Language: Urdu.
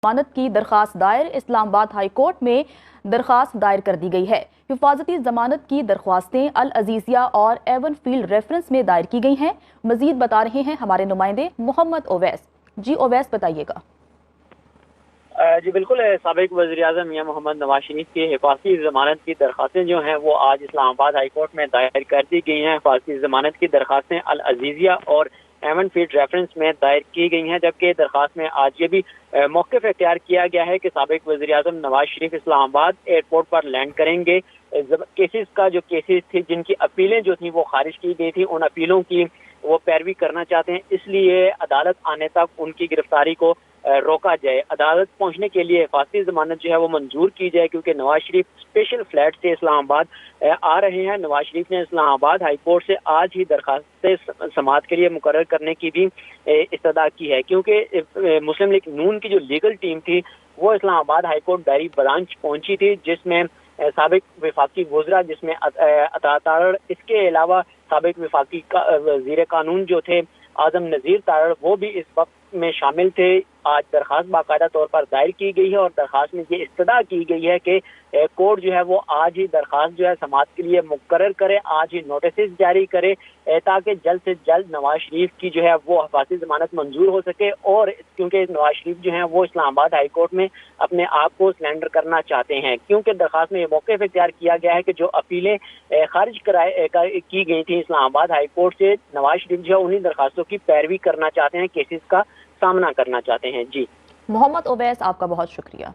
ضمانت کی درخواست دائر اسلام آباد ہائی کورٹ میں درخواست دائر کر دی گئی ہے۔ حفاظتی ضمانت کی درخواستیں العزیزیہ اور ایون فیلڈ ریفرنس میں دائر کی گئی ہیں۔ مزید بتا رہے ہیں ہمارے نمائندے محمد اویس۔ جی اویس بتائیے گا۔ جی بالکل، سابق وزیر اعظم میاں محمد نواز شریف کی حفاظتی ضمانت کی درخواستیں جو ہیں وہ آج اسلام آباد ہائی کورٹ میں دائر کر دی گئی ہیں۔ حفاظتی ضمانت کی درخواستیں العزیزیہ اور ایون فیلڈ ریفرنس میں دائر کی گئی ہیں، جبکہ درخواست میں آج یہ بھی موقف اختیار کیا گیا ہے کہ سابق وزیر اعظم نواز شریف اسلام آباد ایئرپورٹ پر لینڈ کریں گے۔ کیسز کا جو کیسز تھے جن کی اپیلیں جو تھیں وہ خارج کی گئی تھی، ان اپیلوں کی وہ پیروی کرنا چاہتے ہیں، اس لیے عدالت آنے تک ان کی گرفتاری کو روکا جائے۔ عدالت پہنچنے کے لیے حفاظتی ضمانت جو ہے وہ منظور کی جائے، کیونکہ نواز شریف اسپیشل فلائٹ سے اسلام آباد آ رہے ہیں۔ نواز شریف نے اسلام آباد ہائی کورٹ سے آج ہی درخواست سماعت کے لیے مقرر کرنے کی بھی استدعا کی ہے، کیونکہ مسلم لیگ نون کی جو لیگل ٹیم تھی وہ اسلام آباد ہائی کورٹ ڈائری برانچ پہنچی تھی، جس میں سابق وفاقی وزراء جس میں عطا تارڑ، اس کے علاوہ سابق وفاقی وزیر قانون جو تھے اعظم نذیر تارڑ، وہ بھی اس وقت میں شامل تھے۔ آج درخواست باقاعدہ طور پر دائر کی گئی ہے اور درخواست میں یہ استدعا کی گئی ہے کہ کورٹ جو ہے وہ آج ہی درخواست جو ہے سماعت کے لیے مقرر کرے، آج ہی نوٹسز جاری کرے، تاکہ جلد سے جلد نواز شریف کی جو ہے وہ حفاظتی ضمانت منظور ہو سکے۔ اور کیونکہ نواز شریف جو ہیں وہ اسلام آباد ہائی کورٹ میں اپنے آپ کو سلینڈر کرنا چاہتے ہیں، کیونکہ درخواست میں یہ موقف اختیار کیا گیا ہے کہ جو اپیلیں خارج کی گئی تھیں اسلام آباد ہائی کورٹ سے، نواز شریف جو ہے انہی درخواستوں کی پیروی کرنا چاہتے ہیں، کیسز کا سامنا کرنا چاہتے ہیں۔ جی محمد اویس، آپ کا بہت شکریہ۔